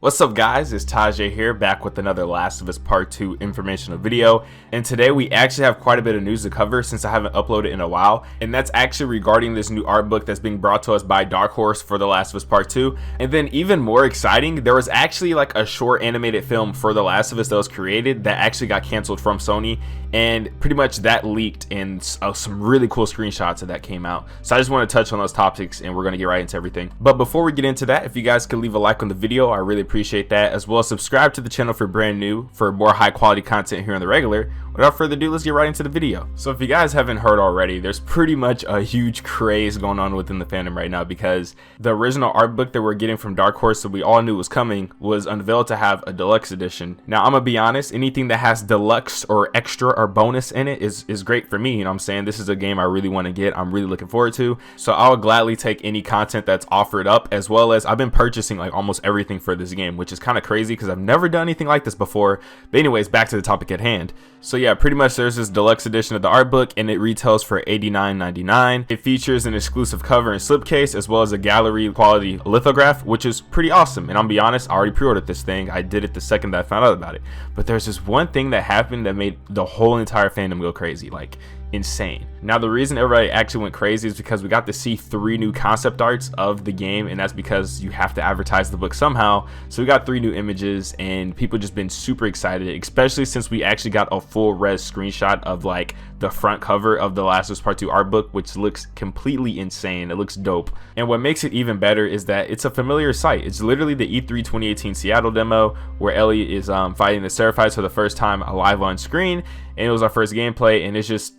What's up guys, it's Tajae here, back with another Last of Us Part 2 informational video, and today we actually have quite a bit of news to cover since I haven't uploaded in a while, and that's actually regarding this new art book that's being brought to us by Dark Horse for The Last of Us Part 2. And then even more exciting, there was actually like a short animated film for The Last of Us that was created that actually got canceled from Sony, and pretty much that leaked, and some really cool screenshots of that came out. So I just want to touch on those topics and we're going to get right into everything. But before we get into that, if you guys could leave a like on the video, I really appreciate that, as well as subscribe to the channel for brand new for more high quality content here on the regular. Without further ado, let's get right into the video. So if you guys haven't heard already, there's pretty much a huge craze going on within the fandom right now, because the original art book that we're getting from Dark Horse that we all knew was coming was unveiled to have a deluxe edition. Now I'm gonna be honest, anything that has deluxe or extra or bonus in it is great for me. You know what I'm saying? This is a game I really want to get, I'm really looking forward to, so I would gladly take any content that's offered up, as well as I've been purchasing like almost everything for this game, which is kind of crazy because I've never done anything like this before. But anyways, back to the topic at hand. So yeah, pretty much there's this deluxe edition of the art book, and it retails for $89.99. It features an exclusive cover and slipcase, as well as a gallery quality lithograph, which is pretty awesome. And I'll be honest, I already pre-ordered this thing. I did it the second that I found out about it. But there's this one thing that happened that made the whole entire fandom go crazy, like insane. Now the reason everybody actually went crazy is because we got to see 3 new concept arts of the game, and that's because you have to advertise the book somehow. So we got 3 new images, and people just been super excited, especially since we actually got a full res screenshot of like the front cover of the Last of Us Part 2 art book, which looks completely insane. It looks dope, and what makes it even better is that it's a familiar sight. It's literally the E3 2018 Seattle demo where Ellie is fighting the Seraphites for the first time live on screen, and it was our first gameplay, and it's just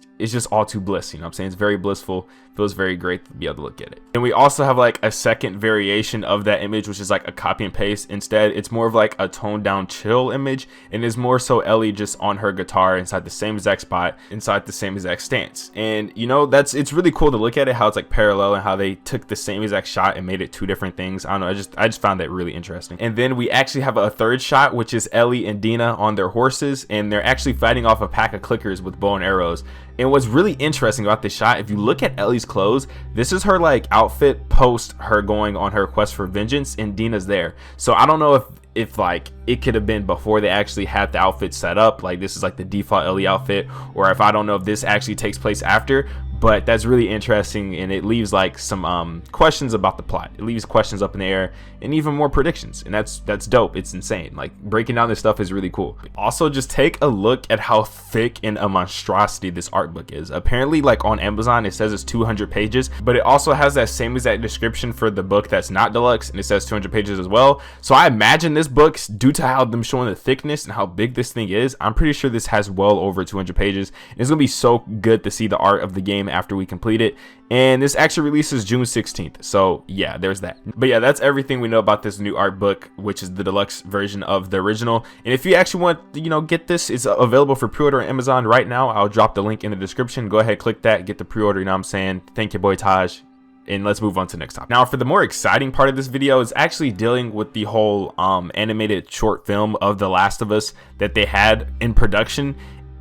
all too bliss, you know what I'm saying? It's very blissful, feels very great to be able to look at it. And we also have like a second variation of that image, which is like a copy and paste. Instead, it's more of like a toned down chill image, and is more so Ellie just on her guitar inside the same exact spot, inside the same exact stance. And you know, it's really cool to look at it, how it's like parallel, and how they took the same exact shot and made it 2 different things. I don't know, I just found that really interesting. And then we actually have a third shot, which is Ellie and Dina on their horses, and they're actually fighting off a pack of clickers with bow and arrows. And what's really interesting about this shot, if you look at Ellie's clothes, this is her like outfit post her going on her quest for vengeance, and Dina's there. So I don't know if like it could have been before they actually had the outfit set up, like this is like the default Ellie outfit, or if I don't know if this actually takes place after. But that's really interesting, and it leaves like some questions about the plot. It leaves questions up in the air, and even more predictions, and that's dope. It's insane. Like, breaking down this stuff is really cool. Also, just take a look at how thick and a monstrosity this art book is. Apparently, like on Amazon, it says it's 200 pages, but it also has that same exact description for the book that's not deluxe, and it says 200 pages as well. So I imagine this book, due to how them showing the thickness and how big this thing is, I'm pretty sure this has well over 200 pages. And it's gonna be so good to see the art of the game after we complete it. And this actually releases June 16th, so yeah, there's that. But yeah, that's everything we know about this new art book, which is the deluxe version of the original. And if you actually want to, you know, get this, it's available for pre-order on Amazon right now. I'll drop the link in the description. Go ahead, click that, get the pre-order. You know what I'm saying? Thank you, boy Taj. And let's move on to the next topic. Now, for the more exciting part of this video, is actually dealing with the whole animated short film of The Last of Us that they had in production.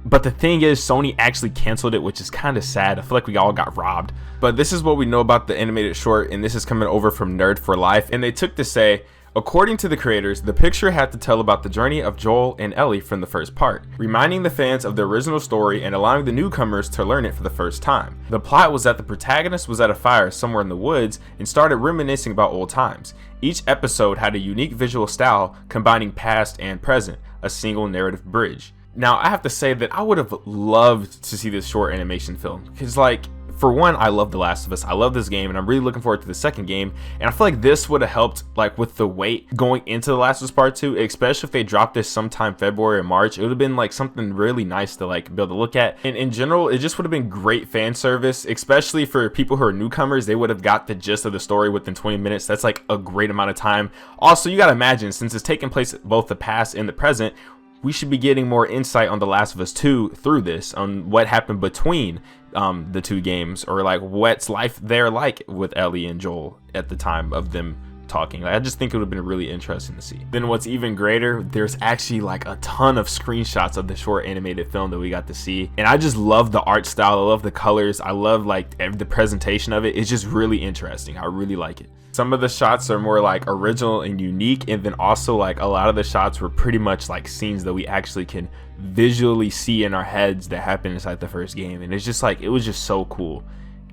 But the thing is, Sony actually canceled it, which is kind of sad. I feel like we all got robbed. But this is what we know about the animated short, and this is coming over from Nerd for Life. And they took to say, according to the creators, the picture had to tell about the journey of Joel and Ellie from the first part, reminding the fans of the original story and allowing the newcomers to learn it for the first time. The plot was that the protagonist was at a fire somewhere in the woods and started reminiscing about old times. Each episode had a unique visual style combining past and present, a single narrative bridge. Now, I have to say that I would have loved to see this short animation film, because like, for one, I love The Last of Us. I love this game, and I'm really looking forward to the second game. And I feel like this would have helped, like, with the wait going into The Last of Us Part 2, especially if they dropped this sometime February or March. It would have been like something really nice to like be able to look at. And in general, it just would have been great fan service, especially for people who are newcomers. They would have got the gist of the story within 20 minutes. That's like a great amount of time. Also, you got to imagine, since it's taking place both the past and the present, we should be getting more insight on The Last of Us 2 through this, on what happened between the 2 games, or like what's life there like with Ellie and Joel at the time of them talking. Like, I just think it would have been really interesting to see. Then what's even greater, there's actually like a ton of screenshots of the short animated film that we got to see, and I just love the art style. I love the colors. I love like the presentation of it. It's just really interesting. I really like it. Some of the shots are more like original and unique, and then also like a lot of the shots were pretty much like scenes that we actually can visually see in our heads that happened inside the first game. And it's just like, it was just so cool.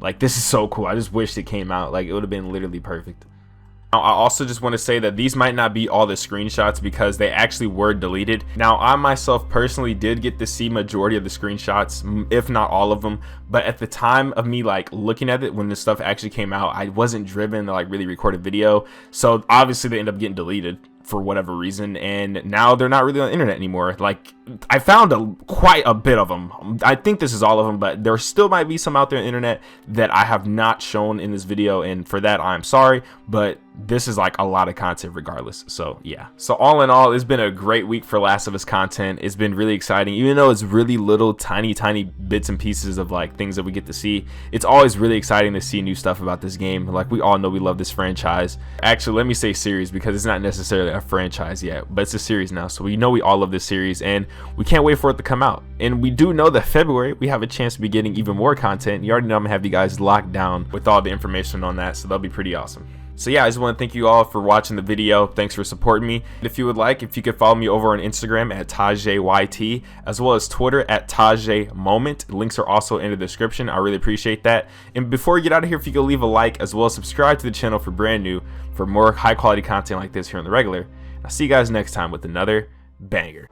Like, this is so cool. I just wished it came out. Like, it would have been literally perfect. Now, I also just want to say that these might not be all the screenshots because they actually were deleted. Now, I myself personally did get to see majority of the screenshots, if not all of them. But at the time of me like looking at it when this stuff actually came out, I wasn't driven to like really record a video. So obviously they end up getting deleted for whatever reason, and now they're not really on the internet anymore. Like, I found quite a bit of them. I think this is all of them, but there still might be some out there on the internet that I have not shown in this video, and for that I'm sorry, but this is like a lot of content regardless. So yeah, so all in all, it's been a great week for Last of Us content. It's been really exciting, even though it's really little tiny bits and pieces of like things that we get to see. It's always really exciting to see new stuff about this game. Like, we all know we love this franchise. Actually, let me say series, because it's not necessarily a franchise yet, but it's a series now, so we know we all love this series and we can't wait for it to come out. And we do know that February we have a chance to be getting even more content. You already know I'm gonna have you guys locked down with all the information on that, so that'll be pretty awesome. So yeah, I just want to thank you all for watching the video. Thanks for supporting me. If you would like, if you could follow me over on Instagram at TajaeYT, as well as Twitter at TajaeMoment. Links are also in the description. I really appreciate that. And before you get out of here, if you could leave a like, as well as subscribe to the channel for brand new, for more high quality content like this here on the regular. I'll see you guys next time with another banger.